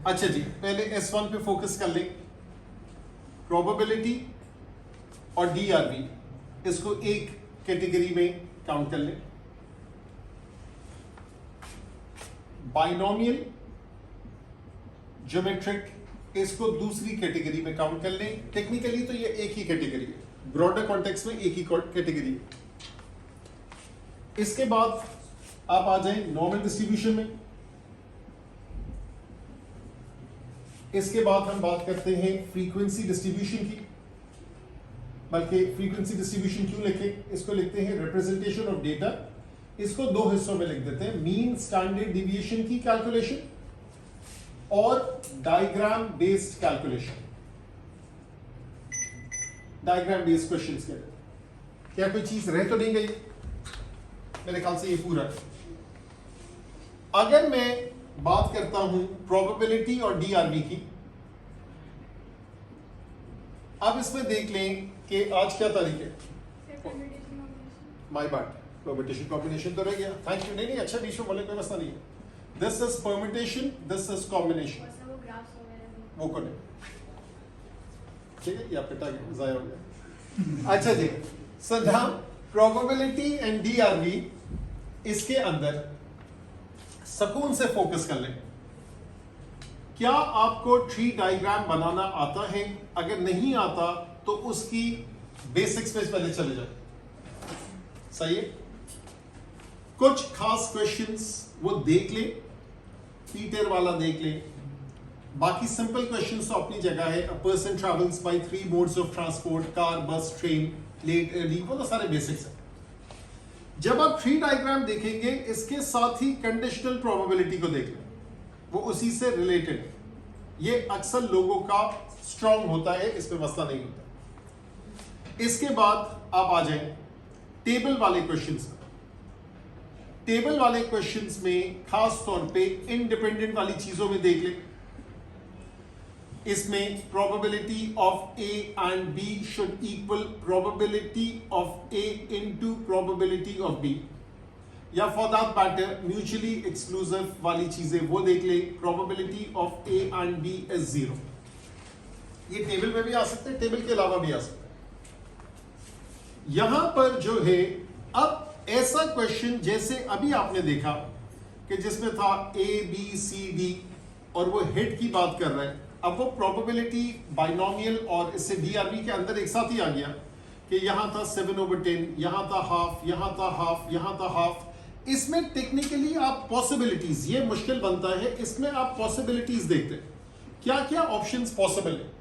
अच्छा जी, पहले S1 पे फोकस कर लें। प्रोबेबिलिटी और DRV इसको एक कैटेगरी में काउंट कर लें। बाइनोमियल, ज्योमेट्रिक इसको दूसरी कैटेगरी में काउंट कर लें। टेक्निकली तो ये एक ही कैटेगरी है, ब्रॉडर कॉन्टेक्स्ट में एक ही कैटेगरी है। इसके बाद आप आ जाएं नॉर्मल डिस्ट्रीब्यूशन में। इसके बाद हम बात करते हैं फ्रीक्वेंसी डिस्ट्रीब्यूशन की, बल्कि फ्रीक्वेंसी डिस्ट्रीब्यूशन क्यों लिखें, इसको लिखते हैं रिप्रेजेंटेशन ऑफ डेटा। इसको दो हिस्सों में लिख देते हैं, मीन स्टैंडर्ड डिविएशन की कैलकुलेशन और diagram based calculation. Diagram based questions के क्या कोई चीज रह तो नहीं गई? मेरे ख्याल से ये पूरा है। अगर मैं बात करता हूं प्रोबेबिलिटी और DRV की, अब इसमें देख लें कि आज क्या तारीख है। माय बैड, परम्यूटेशन कॉम्बिनेशन तो रह गया। Thank you. नहीं अच्छा, बीच में बोले कोई मसला नहीं है। This is permutation, this is combination. वो कौन है? ठीक है, ये आपका टारगेट जाया हो गया। अच्छा जी, so now probability and DRV, इसके अंदर सुकून से फोकस कर लें। क्या आपको ट्री डायग्राम बनाना आता है? अगर नहीं आता तो उसकी बेसिक्स में पहले चले जाए। सही है? कुछ खास क्वेश्चंस वो देख ले, पीटर वाला देख ले। बाकी सिंपल क्वेश्चंस तो अपनी जगह है। A person travels by 3 modes of transport, car, bus, train, late, early, वो तो सारे बेसिक्स है। जब आप ट्री डायग्राम देखेंगे, इसके साथ ही कंडीशनल प्रोबेबिलिटी को देख लें, वो उसी से रिलेटेड है। ये अक्सर लोगों का स्ट्रॉन्ग होता है, इसमें मसला नहीं होता। इसके बाद आप आ जाएं टेबल वाले क्वेश्चंस में। टेबल वाले क्वेश्चंस में खास तौर पे इंडिपेंडेंट वाली चीजों में देख लें। इसमें probability of A and B should equal probability of A into probability of B, या for that matter mutually exclusive वाली चीजें वो देख ले। probability of A and B is 0। ये टेबल में भी आ सकते हैं, टेबल के अलावा भी आ सकते हैं। यहां पर जो है, अब ऐसा क्वेश्चन जैसे अभी आपने देखा कि जिसमें था A B C D और वो हेड की बात कर रहे हैं। अब वो प्रोबेबिलिटी बाइनोमियल और इससे DRV के अंदर एक साथ ही आ गया कि यहां था 7/10, यहां था हाफ, यहां था हाफ, यहां था हाफ। इसमें टेक्निकली आप पॉसिबिलिटीज, ये मुश्किल बनता है, इसमें आप पॉसिबिलिटीज देखते हैं क्या क्या ऑप्शंस पॉसिबल है।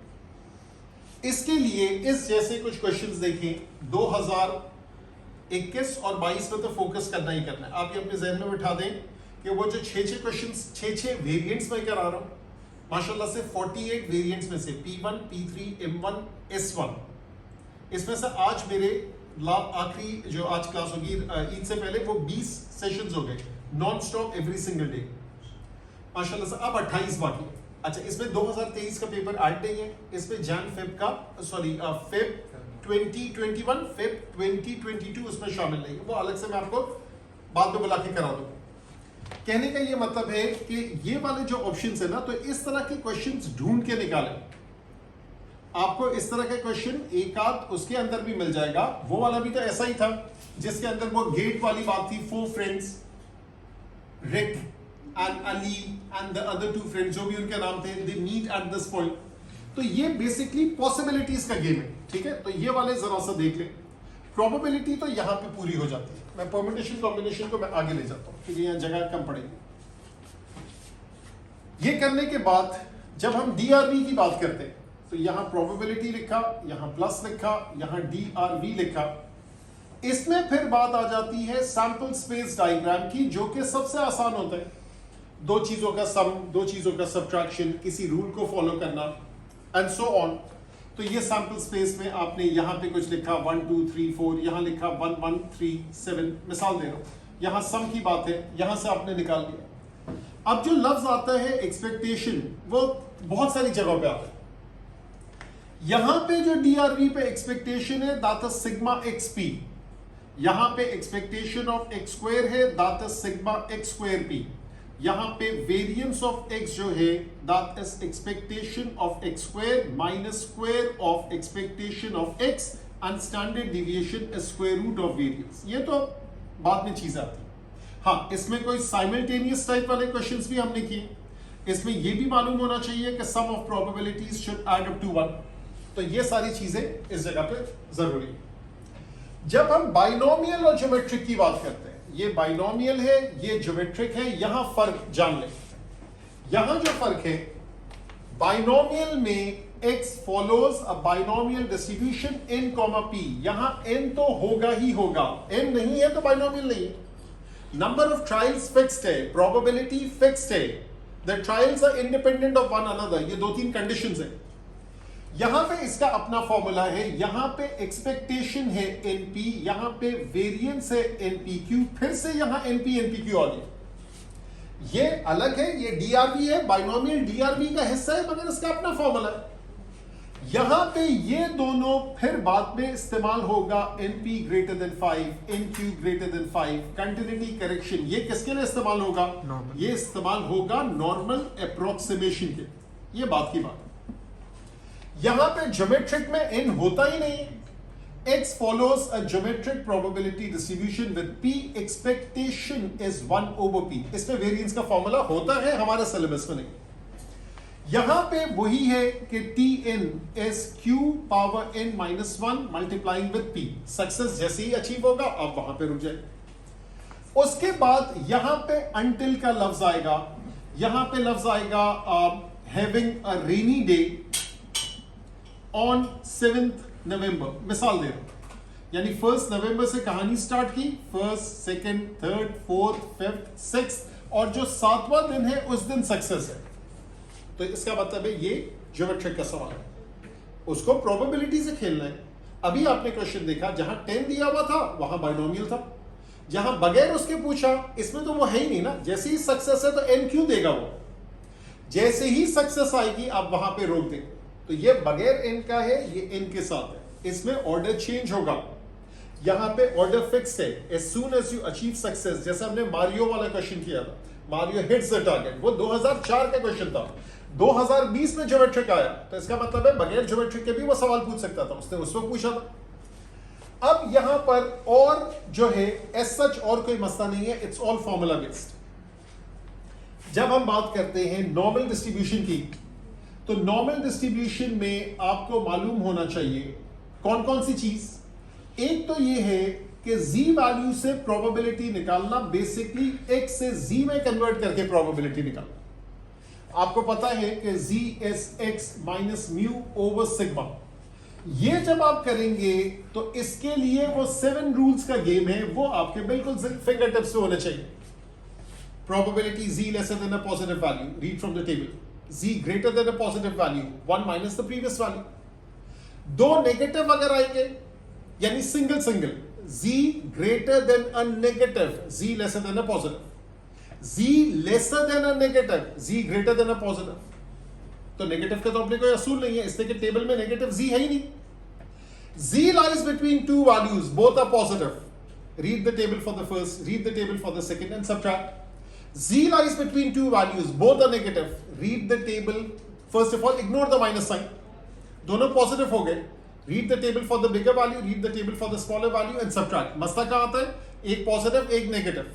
इसके लिए इस जैसे कुछ क्वेश्चंस देखें। 2021 और 22 में तो फोकस करना ही करना है। आप ये अपने जहन में बिठा दें कि वो जो 6 क्वेश्चंस 6 वेरिएंट्स में करा रहा हूं, माशाल्लाह से 48 वेरिएंट्स में से P1, P3, M1, S1, इसमें से आज मेरे आखिरी जो आज क्लास होगी ईद से पहले, वो 20 सेशंस हो गए non stop every single day माशाल्लाह से। अब 28 बाकी। अच्छा, इसमें 2023 का पेपर ऐड नहीं है, इसमें फेब 2021, फेब 2022 उसमें शामिल नहीं है, वो अलग से मैं आपको बाद में बुला के करा दूंगा। कहने का ये मतलब है कि ये वाले जो ऑप्शंस है ना, तो इस तरह के क्वेश्चंस ढूंढ के निकालें। आपको इस तरह का क्वेश्चन एक आध उसके अंदर भी मिल जाएगा। वो वाला भी तो ऐसा ही था जिसके अंदर वो गेट वाली बात थी। 4 friends, Rick and Ali and the other 2 friends, जो भी उनके नाम थे, they meet at this point. तो ये बेसिकली पॉसिबिलिटीज का गेम है। ठीक है, तो ये वाले जरा सा देख लें। प्रोबेबिलिटी तो यहां पे पूरी हो जाती है। मैं परम्यूटेशन कॉम्बिनेशन को मैं आगे ले जाता हूं क्योंकि यहां जगह कम पड़ेगी। ये करने के बाद जब हम DRV की बात करते हैं, तो यहां प्रोबेबिलिटी लिखा, यहां प्लस लिखा, यहां DRV लिखा। इसमें फिर बात आ जाती है सैंपल स्पेस डायग्राम की, जो कि सबसे आसान होता है। 2 चीजों का सम, 2 चीजों का सब्ट्रैक्शन, किसी रूल को फॉलो करना एंड सो ऑन। तो ये सैंपल स्पेस में आपने यहां पे कुछ लिखा 1 2 3 4, यहां लिखा 1 1 3 7, मिसाल दे रहा हूं। यहां सम की बात है, यहां से आपने निकाल लिया। अब जो लफ्ज आता है एक्सपेक्टेशन, वो बहुत सारी जगहों पे आता है। यहां पे जो DRV पे एक्सपेक्टेशन है, दैट इज सिग्मा XP। यहां पे एक्सपेक्टेशन ऑफ x² है, दैट इज सिग्मा x²P। यहां पे वेरिएंस ऑफ x जो है that is expectation of x square minus square of expectation of x and standard deviation is square root of variance. ये तो बाद में चीज आती है। हाँ, इसमें कोई साइमल्टेनियस टाइप वाले क्वेश्चंस भी हमने किए। इसमें ये भी मालूम होना चाहिए कि sum of probabilities should add up to 1। तो ये सारी चीजें इस जगह पे जरूरी है। जब हम बाइनोमियल और ज्योमेट्रिक की बात करते हैं, ये बाइनोमियल है, ये ज्योमेट्रिक है, यहां फर्क जान लें। यहां जो फर्क है, बाइनोमियल में x follows a binomial distribution n, p। यहां n तो होगा ही होगा, n नहीं है तो बाइनोमियल नहीं है। नंबर ऑफ ट्रायल्स फिक्स्ड है, प्रोबेबिलिटी फिक्स्ड है, the trials are independent of one another. ये 2-3 कंडीशंस है। यहां पे इसका अपना फॉर्मूला है, यहां पे एक्सपेक्टेशन है np, यहां पे वेरिएंस है npq, फिर से यहां np npq आ गया। ये अलग है, ये drb है, बाइनोमियल drb का हिस्सा है, मगर इसका अपना फॉर्मूला है। यहां पे ये दोनों फिर बाद में इस्तेमाल होगा np greater than 5, nq greater than 5, continuity correction. ये किसके लिए इस्तेमाल होगा? ये इस्तेमाल होगा नॉर्मल अप्रोक्सीमेशन के। ये बात की बात। यहां पे ज्योमेट्रिक में n होता ही नहीं है। x follows a geometric probability distribution with p expectation is 1 over p। इसमें वेरिएंस का फॉर्मूला होता है, हमारे सिलेबस में नहीं। यहां पे वही है कि tn is q power n minus 1 multiplying with p। Success जैसे ही अचीव होगा आप वहां पे रुक जाए। उसके बाद यहां पे until का लफ्ज आएगा, यहां पे लफ्ज आएगा having a rainy day on 7th नवंबर। मिसाल दे रहा हूं, यानी 1 नवंबर से कहानी स्टार्ट की, 1st, 2nd, 3rd, 4th, 5th, 6th, और जो 7वां दिन है उस दिन सक्सेस है। तो इसका मतलब है ये ज्योमेट्रिक का सवाल है, उसको प्रोबेबिलिटी से खेलना है। अभी आपने क्वेश्चन देखा, जहां 10 दिया हुआ था वहां बाइनोमियल था, जहां बगैर उसके पूछा इसमें तो वो है ही नहीं ना। जैसे ही सक्सेस है तो n क्यों देगा वो, जैसे ही सक्सेस आएगी आप वहां पे रोक दें। तो ये बगैर n का है, ये n के साथ है, इसमें ऑर्डर चेंज होगा। यहां पे ऑर्डर फिक्स है। As soon as you achieve success, जैसे हमने मारियो वाला क्वेश्चन किया था, मारियो हिट्स द टारगेट, वो 2004 का क्वेश्चन था, 2020 में ज्योमेट्रिक आया। तो इसका मतलब है बगैर ज्योमेट्रिक के भी वो सवाल पूछ सकता था, उसने उस वक्त पूछा था। अब यहां पर और जो है एज सच और कोई मसला नहीं है, इट्स ऑल फॉर्मूला बेस्ड। जब हम बात करते हैं नॉर्मल डिस्ट्रीब्यूशन की, तो नॉर्मल डिस्ट्रीब्यूशन में आपको मालूम होना चाहिए कौन कौन सी चीज। एक तो ये है कि z वैल्यू से प्रोबेबिलिटी निकालना, बेसिकली x से z में कन्वर्ट करके प्रोबेबिलिटी निकालना। आपको पता है कि z is x minus mu over sigma. ये जब आप करेंगे तो इसके लिए वो 7 रूल्स का गेम है, वो आपके बिल्कुल फिंगर टिप्स पे होने चाहिए। Probability z lesser than a positive value, read from the table. z greater than a positive value, 1 minus the previous value। दो नेगेटिव अगर आएंगे, यानी single single, z greater than a negative, z lesser than a positive, z lesser than a negative, z greater than a positive। तो negative का तो अपने कोई असूल नहीं है, इसलिए कि टेबल में नेगेटिव z है ही नहीं। z lies between two values, both are positive, read the table for the first, read the table for the second and subtract। z lies between two values, both are negative, read the table, first of all ignore the minus sign, दोनों positive हो गए, read the table for the bigger value, read the table for the smaller value and subtract। मसला कहां आता है, एक positive एक negative,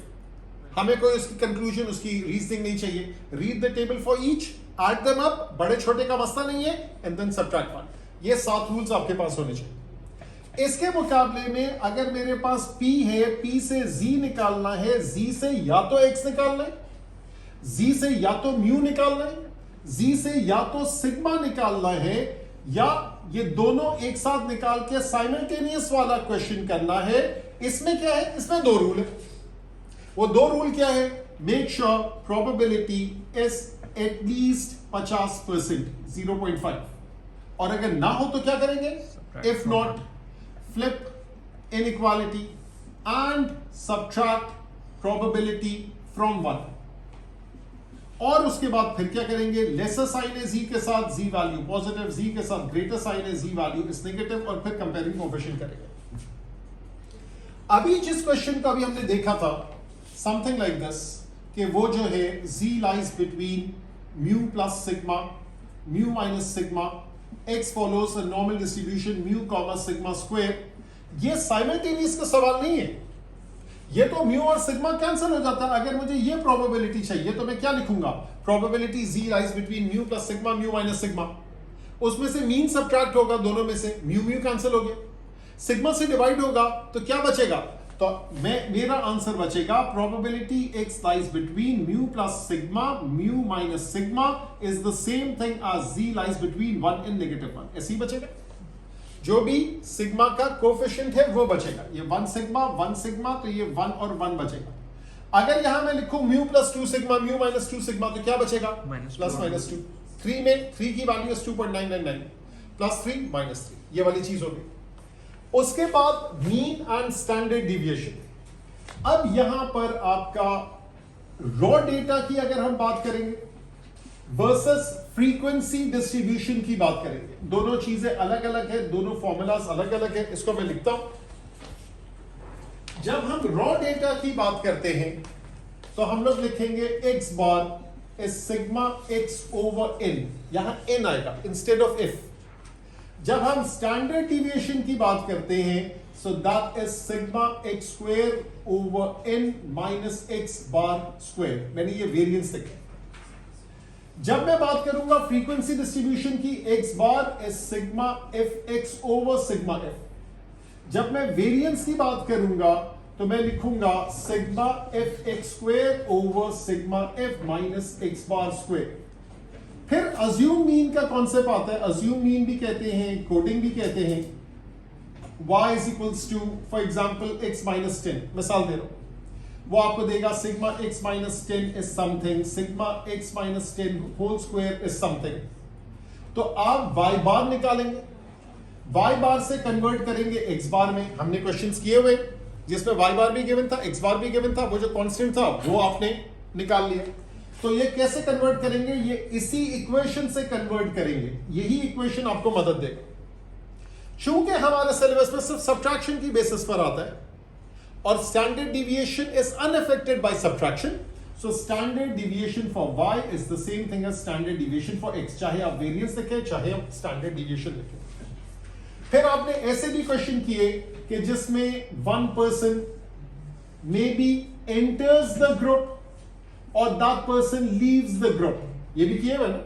हमें कोई उसकी कंक्लूजन, उसकी रीजनिंग नहीं चाहिए। read the table for each, add them up, बड़े छोटे का मसला नहीं है, and then subtract one। ये 7 रूल्स आपके पास होने चाहिए। इसके मुकाबले में अगर मेरे पास P है, P से Z निकालना है, Z से या तो X निकालना है, Z से या तो म्यू निकालना है, Z से या तो सिग्मा निकालना है, या ये दोनों एक साथ निकाल के साइमल्टेनियस वाला क्वेश्चन करना है। इसमें क्या है, इसमें 2 रूल है। वो 2 रूल क्या है, make sure probability is at least 50%, 0.5, और अगर ना हो तो क्या करेंगे, if not flip inequality and subtract probability from 1। और उसके बाद फिर क्या करेंगे, लेसर साइन है z के साथ, z वैल्यू पॉजिटिव, z के साथ ग्रेटर साइन है, z वैल्यू इज नेगेटिव, और फिर कंपेयरिंग कोएफिशिएंट करेंगे। अभी जिस क्वेश्चन को अभी हमने देखा था, समथिंग लाइक दिस, कि वो जो है z lies between mu plus sigma, mu minus sigma, x follows a normal distribution mu comma sigma square. ये साइमल्टेनियस का सवाल नहीं है, ये तो म्यू और सिग्मा कैंसिल हो जाता है. अगर मुझे ये प्रोबेबिलिटी चाहिए तो मैं क्या लिखूंगा? Probability z lies between mu plus sigma mu minus sigma. उसमें से मीन सब्ट्रैक्ट होगा दोनों में से, म्यू म्यू कैंसिल हो गया, सिग्मा से डिवाइड होगा तो क्या बचेगा? तो मेरा आंसर बचेगा probability x lies between mu plus sigma mu minus sigma is the same thing as z lies between 1 and -1. ऐसे ही बचेगा. जो भी सिग्मा का कोफिशिएंट है वो बचेगा. ये 1 सिग्मा तो ये 1 और 1 बचेगा. अगर यहां मैं लिखूं mu plus 2 sigma mu minus 2 sigma तो क्या बचेगा? Plus minus 2. 3 में 3 की वैल्यू 2.999 प्लस 3 माइनस 3, ये वाली चीज होगी. उसके बाद मीन एंड स्टैंडर्ड डिविएशन. अब यहां पर आपका रॉ डेटा की अगर हम बात करेंगे वर्सेस फ्रीक्वेंसी डिस्ट्रीब्यूशन की बात करेंगे, दोनों चीजें अलग अलग है, दोनों फॉर्मूलाज अलग अलग है. इसको मैं लिखता हूं. जब हम रॉ डेटा की बात करते हैं तो हम लोग लिखेंगे x bar is sigma x over n. यहां n आएगा इंस्टेड ऑफ f. जब हम स्टैंडर्ड डिविएशन की बात करते हैं so that is sigma x square over n minus x bar square. मैंने ये वेरिएंस लिखा. जब मैं बात करूंगा फ्रीक्वेंसी डिस्ट्रीब्यूशन की, x bar is sigma fx over sigma f. जब मैं वेरिएंस की बात करूंगा तो मैं लिखूंगा sigma fx square over sigma f minus x bar square. फिर अज्यूम मीन का कॉन्सेप्ट आता है. अज्यूम मीन भी कहते हैं, कोडिंग भी कहते हैं. y is equals to for example x minus 10, मिसाल दे रहा हूं. वो आपको देगा sigma x minus 10 is something, sigma x minus 10 whole square is something. तो आप y बार निकालेंगे, y बार से कन्वर्ट करेंगे x बार में. हमने क्वेश्चंस किए हुए जिसमें y बार भी गिवन था, x बार भी गिवन था, वो जो कांस्टेंट था वो आपने निकाल लिया. तो ये कैसे कन्वर्ट करेंगे? ये इसी इक्वेशन से कन्वर्ट करेंगे. यही इक्वेशन आपको मदद देगा. चूंकि हमारे सिलेबस में सिर्फ सब्ट्रैक्शन की बेसिस पर आता है और standard deviation is unaffected by subtraction, so standard deviation for y is the same thing as standard deviation for x. चाहे आप वेरिएंस लिखें चाहे आप स्टैंडर्ड डिविएशन लिखें. फिर आपने ऐसे भी क्वेश्चन किए कि जिसमें one person may be enters the group और that person leaves the group. ये भी किए हुए ना.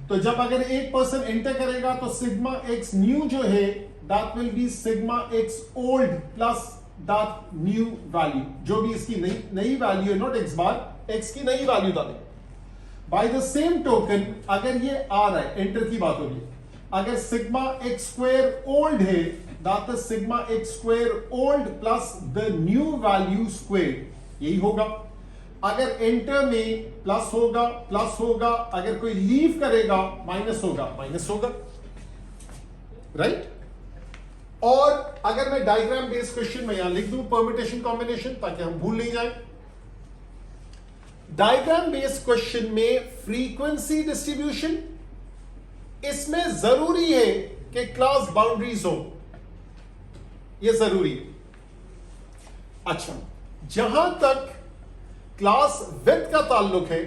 तो जब अगर एक पर्सन एंटर करेगा तो सिग्मा एक्स न्यू जो है that will be sigma x old plus that new value. जो भी इसकी नई वैल्यू है, नॉट एक्स बार, एक्स की नई वैल्यू डालें. बाय द सेम टोकन अगर ये आ रहा है, एंटर की बात हो रही है, अगर सिग्मा एक्स स्क्वायर ओल्ड है that is sigma x square old plus the new value square. यही होगा. अगर एंटर में प्लस होगा, अगर कोई लीव करेगा माइनस होगा. राइट. और अगर मैं डायग्राम बेस्ड क्वेश्चन में यहां लिख दूं परम्यूटेशन कॉम्बिनेशन ताकि हम भूल नहीं जाए. डायग्राम बेस्ड क्वेश्चन में फ्रीक्वेंसी डिस्ट्रीब्यूशन, इसमें जरूरी है कि क्लास बाउंड्रीज हो. यह जरूरी है. अच्छा, जहां तक क्लास विड्थ का ताल्लुक है,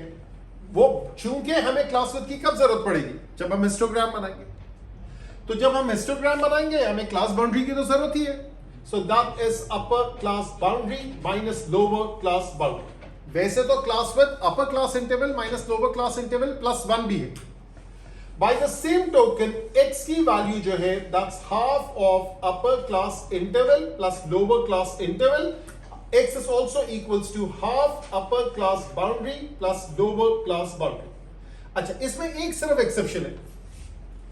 वो चूंकि हमें क्लास विड्थ की कब जरूरत पड़ेगी? जब हम हिस्टोग्राम बनाएंगे. तो जब हम हिस्टोग्राम बनाएंगे हमें क्लास बाउंड्री की तो जरूरत ही है. So that is upper class boundary minus lower class boundary. वैसे तो class width upper class interval minus lower class interval plus 1 भी है. By the same token x की वैल्यू जो है that's half of upper class interval plus lower class interval. x is also equals to half upper class boundary plus lower class boundary. अच्छा, इसमें एक सिर्फ exception है.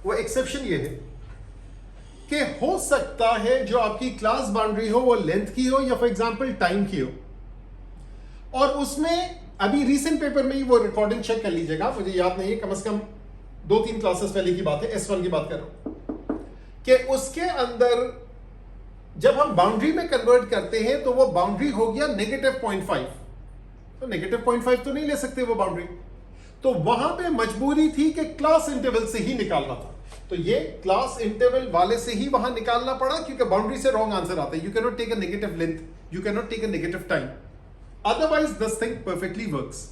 वो एक्सेप्शन ये है कि हो सकता है जो आपकी क्लास बाउंड्री हो वो लेंथ की हो या फॉर एग्जांपल टाइम की हो. और उसमें अभी रीसेंट पेपर में ही वो रिकॉर्डिंग चेक कर लीजिएगा, मुझे याद नहीं है, कम से कम 2-3 क्लासेस पहले की बात है, S1 की बात कर रहा हूं, कि उसके अंदर जब हम बाउंड्री में कन्वर्ट करते हैं तो वो बाउंड्री हो गया -0.5. तो -0.5 तो नहीं ले सकते वो बाउंड्री. तो वहां पे मजबूरी थी कि क्लास इंटरवल से ही निकालना था. तो ये क्लास इंटरवल वाले से ही वहां निकालना पड़ा क्योंकि बाउंड्री से रॉन्ग आंसर आता है. You can not take a negative length, you can not take a negative time. Otherwise this thing perfectly works.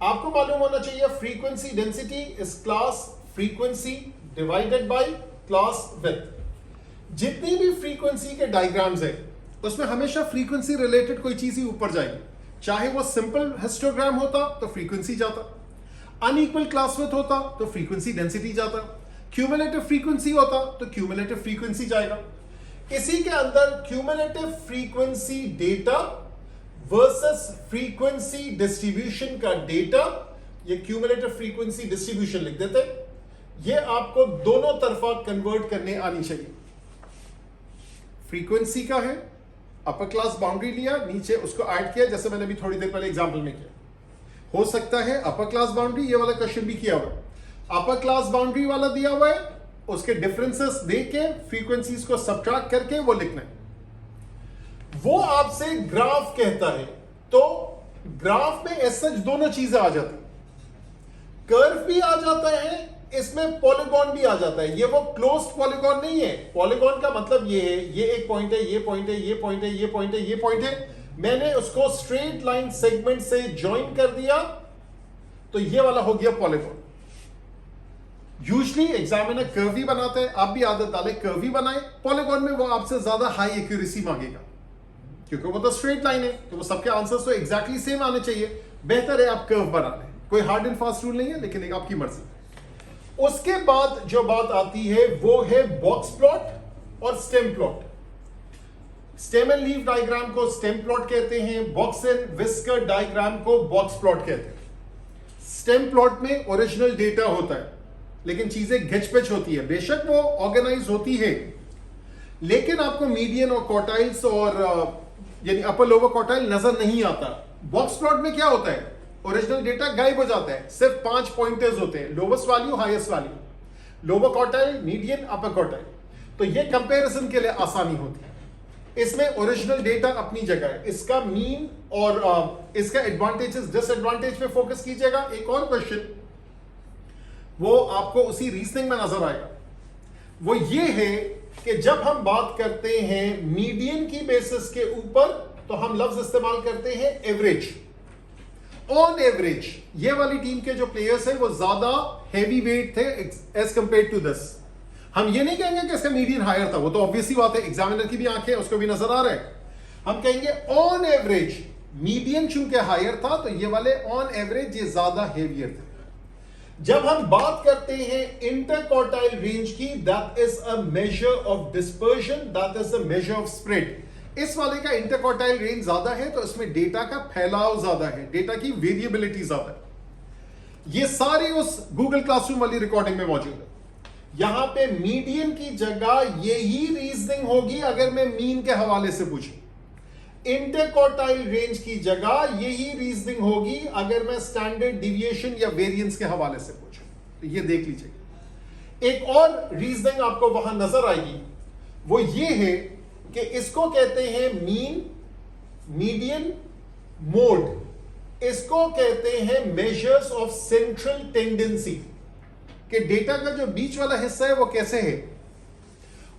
आपको मालूम होना चाहिए frequency density is class frequency divided by class width. जितनी भी frequency के diagrams है उसमें हमेशा फ्रीक्वेंसी रिलेटेड कोई चीज ही ऊपर जाएगी, चाहे वो सिंपल हिस्टोग्राम होता तो फ्रीक्वेंसी जाता, अनइक्वल क्लास विड्थ होता तो फ्रीक्वेंसी डेंसिटी जाता, क्यूमुलेटिव फ्रीक्वेंसी होता तो क्यूमुलेटिव फ्रीक्वेंसी जाएगा। इसी के अंदर cumulative frequency data versus frequency distribution का डेटा, ये क्यूमुलेटिव फ्रीक्वेंसी डिस्ट्रीब्यूशन लिख देते, ये आपको दोनों तरफा कन्वर्ट करने आनी चाहिए। फ्रीक्वेंसी का है, अपर क्लास बाउंड्री लिया, नीचे उसको ऐड किया, जैसे मैंने भी थोड़ी देर पहले एग्जांपल में किया। हो सकता है अपर क्लास बाउंड्री, ये वाला क्वेश्चन भी किया हुआ है, अपर क्लास बाउंड्री वाला दिया हुआ है, उसके डिफरेंसेस देके फ्रीक्वेंसीज को सब्ट्रैक्ट करके वो लिखना है। वो आपसे ग्राफ कहता है, तो ग्राफ में एज सच दोनों चीजें आ जाती, कर्व भी आ जाता है, इसमें पॉलीगॉन भी आ जाता है। ये वो क्लोज्ड पॉलीगॉन नहीं है। पॉलीगॉन का मतलब ये है, ये एक पॉइंट है, ये पॉइंट है, ये पॉइंट है, ये पॉइंट है, ये पॉइंट है, मैंने उसको स्ट्रेट लाइन सेगमेंट से ज्वाइन कर दिया तो ये वाला हो गया पॉलीगॉन। यूजुअली एग्जामिनर कर्व ही बनाते हैं, आप भी आदत डालें कर्व ही बनाए। पॉलीगॉन में वो आपसे ज्यादा हाई एक्यूरेसी मांगेगा क्योंकि वो तो स्ट्रेट लाइन है, तो वो सबके आंसर्स तो एग्जैक्टली सेम आने चाहिए। बेहतर है आप कर्व बना लें, कोई हार्ड एंड फास्ट रूल नहीं है, लेकिन एक आपकी मर्जी। उसके बाद जो बात आती है वो है बॉक्स प्लॉट और stem plot. Stem and leaf diagram को स्टेम प्लॉट कहते हैं, बॉक्स एंड विस्कर डायग्राम को बॉक्स प्लॉट कहते हैं। स्टेम प्लॉट में ओरिजिनल डेटा होता है, लेकिन चीजें घिच पिच होती है, बेशक वो ऑर्गेनाइज होती है, लेकिन आपको मीडियन और क्वार्टाइल्स और यानी अपर लोअर क्वार्टाइल नजर नहीं आता। बॉक्स प्लॉट में क्या होता है, ओरिजिनल डेटा गायब हो जाता है, सिर्फ 5 पॉइंटर्स होते हैं, lowest value highest value, lower quartile median अपर क्वार्टाइल। तो ये कंपैरिजन के लिए आसानी होती है। इसमें ओरिजिनल डेटा अपनी जगह है, इसका मीन और इसका एडवांटेजेस डिसएडवांटेज पे फोकस कीजिएगा। एक और क्वेश्चन वो आपको उसी रीजनिंग में नजर आएगा, वो ये है कि जब हम बात करते हैं मीडियन की बेसिस के ऊपर तो हम लफ्ज इस्तेमाल करते हैं एवरेज। ऑन एवरेज ये वाली टीम के जो प्लेयर्स हैं वो ज्यादा हैवी वेट थे एज कंपेयर टू दिस। हम ये नहीं कहेंगे कि इसका मीडियन हायर था, वो तो ऑब्वियसली बात है, एग्जामिनर की भी आंखें उसको भी नजर आ रहा है। हम कहेंगे ऑन एवरेज मीडियन चूंकि हायर था तो ये वाले ऑन एवरेज ये ज्यादा हेवियर थे। जब हम बात करते हैं इंटरक्वार्टाइल रेंज की, that is a measure of dispersion, that is a measure of spread. इस वाले का इंटरक्वार्टाइल रेंज ज्यादा है तो इसमें डेटा का फैलाव ज्यादा है, डेटा की वेरिएबिलिटी ज्यादा है। ये सारे उस गूगल क्लासरूम वाली रिकॉर्डिंग में मौजूद है। यहां पे मीडियन की जगह यही रीजनिंग होगी अगर मैं मीन के हवाले से पूछूं, इंटरक्वार्टाइल रेंज की जगह यही रीजनिंग होगी अगर मैं स्टैंडर्ड डिविएशन या वेरिएंस के हवाले से पूछूं। तो ये देख लीजिए। एक और रीजनिंग आपको वहां नजर आएगी, वो ये है कि इसको कहते हैं मीन, मीडियन, मोड। इसको कहते हैं मेजर्स ऑफ सेंट्रल टेंडेंसी, कि डेटा का जो बीच वाला हिस्सा है वो कैसे है,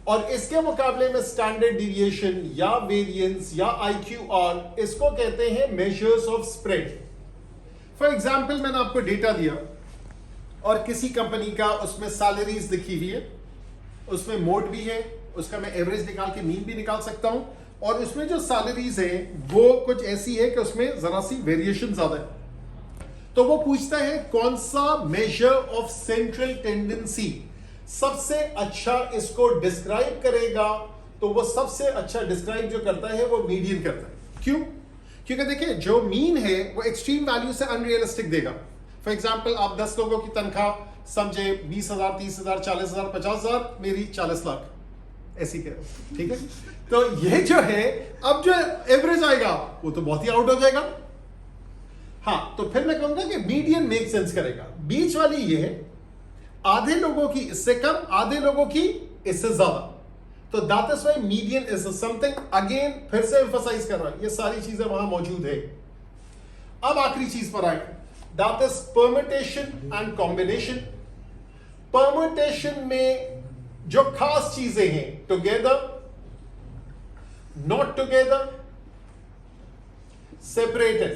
और इसके मुकाबले में स्टैंडर्ड डिविएशन या वेरिएंस या IQR, इसको कहते हैं measures of spread. For example मैंने आपको डेटा दिया और किसी कंपनी का उसमें सैलरीज दिखी हुई है, उसमें मोड भी है, उसका मैं एवरेज निकाल के मीन भी निकाल सकता हूं, और उसमें जो सैलरीज है वो कुछ ऐसी है कि उसमें जरा सी वेरिएशन ज्यादा है। तो वो पूछता है कौन सा मेजर ऑफ सेंट्रल टेंडेंसी सबसे अच्छा इसको डिस्क्राइब करेगा, तो वो सबसे अच्छा डिस्क्राइब जो करता है वो मीडियन करता है। क्यों? क्योंकि देखिए जो मीन है वो एक्सट्रीम वैल्यू से अनरियलिस्टिक देगा। फॉर एग्जाम्पल आप 10 लोगों की तनख्वाह समझे 20,000, 30,000, 40,000, 50,000, मेरी 40 लाख ऐसी कह रहा हूं, ठीक है? तो ये जो है अब जो एवरेज आएगा वो तो बहुत ही आउट हो जाएगा। हाँ, तो फिर मैं कहूंगा कि मीडियन मेक सेंस करेगा। बीच वाली ये है आधे लोगों की इससे कम, आधे लोगों की इससे ज्यादा, तो that is why median is something. Again फिर से एम्फसाइज कर रहा है, ये सारी चीजें वहां मौजूद है। अब आखिरी चीज पर आए, that is permutation and combination. Permutation में जो खास चीजें हैं, together, not together, separated.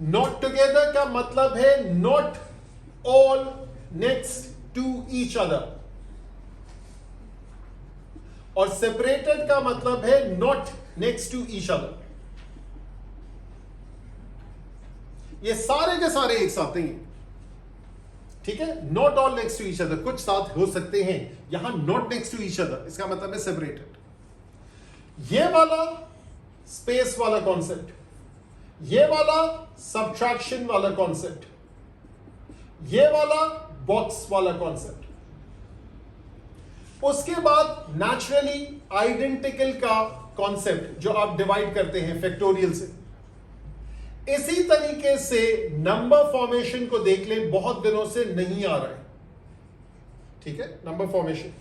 Not together का मतलब है not all next to each other, और सेपरेटेड का मतलब है not next to each other. ये सारे के सारे एक साथ नहीं है, ठीक है। Not all next to each other, कुछ साथ हो सकते हैं, यहां not next to each other, इसका मतलब है सेपरेटेड। ये वाला स्पेस वाला कॉन्सेप्ट, ये वाला सब्ट्रैक्शन वाला कॉन्सेप्ट, ये वाला बॉक्स वाला कॉन्सेप्ट। उसके बाद नेचुरली आइडेंटिकल का कॉन्सेप्ट जो आप डिवाइड करते हैं फैक्टोरियल से। इसी तरीके से नंबर फॉर्मेशन को देख लें, बहुत दिनों से नहीं आ रहा है, ठीक है। नंबर फॉर्मेशन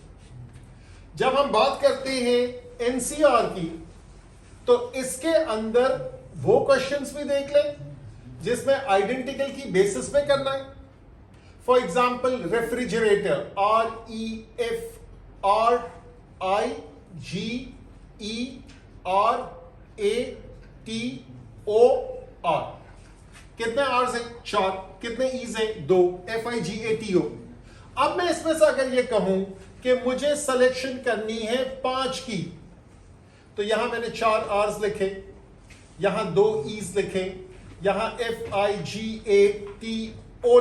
जब हम बात करते हैं एनसीआर की, तो इसके अंदर वो क्वेश्चंस भी देख लें जिसमें आइडेंटिकल की बेसिस पे करना है। फॉर एग्जाम्पल रेफ्रिजरेटर, REFRIGERATOR, कितने आर्स हैं? 4। कितने ईज हैं? 2। FIGATO। अब मैं इसमें से अगर ये कहूं कि मुझे सिलेक्शन करनी है 5 की, तो यहां मैंने 4 आर्स लिखे, यहां 2 ईज लिखे, यहां FIGATO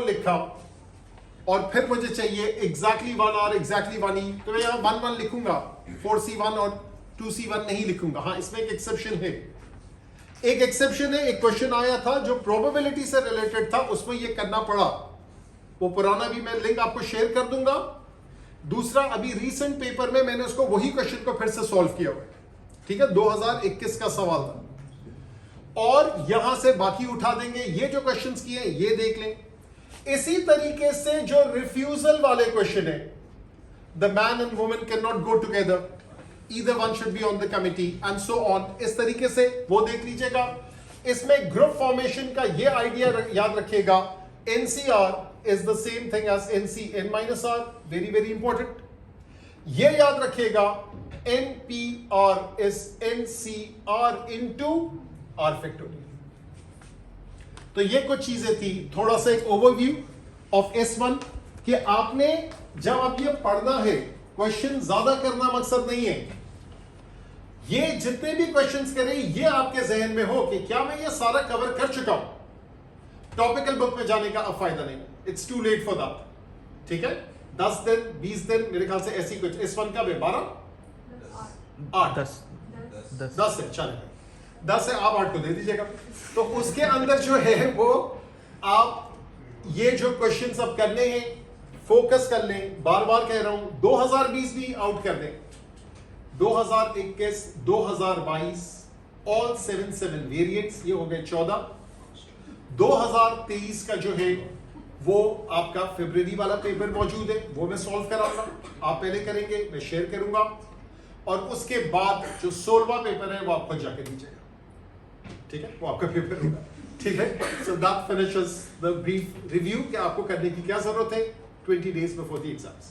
लिखा, और फिर मुझे चाहिए एग्जैक्टली 1 आर, एग्जैक्टली 1 ई, तो मैं यहां 1 1 लिखूंगा, 4C1 और 2C1 नहीं लिखूंगा। हां, इसमें एक एक्सेप्शन है, एक एक्सेप्शन है। एक क्वेश्चन आया था जो प्रोबेबिलिटी से रिलेटेड था, उसमें यह करना पड़ा। वो पुराना भी मैं लिंक आपको शेयर कर दूंगा। दूसरा, अभी रीसेंट पेपर में मैंने उसको वही क्वेश्चन को फिर से सॉल्व किया हुआ है, ठीक है। 2021 का सवाल था, और यहां से बाकी उठा देंगे। ये जो क्वेश्चंस किए हैं ये देख लें। इसी तरीके से जो रिफ्यूजल वाले क्वेश्चन है, the man and woman can not go together, either one should be on the committee and so on, इस तरीके से वो देख लीजिएगा। इसमें ग्रुप फॉर्मेशन का ये आइडिया याद रखिएगा, NCR is the same thing as NCN-R, very very important। ये याद रखिएगा, NPR is NCR into R factorial। तो ये कुछ चीजें थी, थोड़ा सा एक ओवरव्यू ऑफ S1 कि आपने जब आप ये पढ़ना है, क्वेश्चन ज्यादा करना मकसद नहीं है। ये जितने भी क्वेश्चंस करें, ये आपके जहन में हो कि क्या मैं ये सारा कवर कर चुका हूं। टॉपिकल बुक में जाने का अब फायदा नहीं, it's too late for that, ठीक है। 10 दिन 20 दिन मेरे ख्याल से ऐसी कुछ। इस वन का भी 12 8 10 है, चलेगा 10 है, आप 8 को दे दीजिएगा। तो उसके अंदर जो है वो आप ये जो क्वेश्चंस अब करने हैं फोकस कर लें। बार बार कह रहा हूं, 2020 भी आउट कर दें, 2021 2022 ऑल 7 वेरिएंट्स, ये हो गए 14। 2023 का जो है वो आपका फरवरी वाला पेपर मौजूद है, वो मैं सॉल्व कराऊंगा। आप पहले करेंगे, मैं शेयर करूंगा, और उसके बाद जो 16वां पेपर है वो आप खुद जाके दीजिएगा, ठीक है। वो आपका पेपर होगा, ठीक है। So that finishes the brief review कि आपको करने की क्या जरूरत है 20 days before the exams।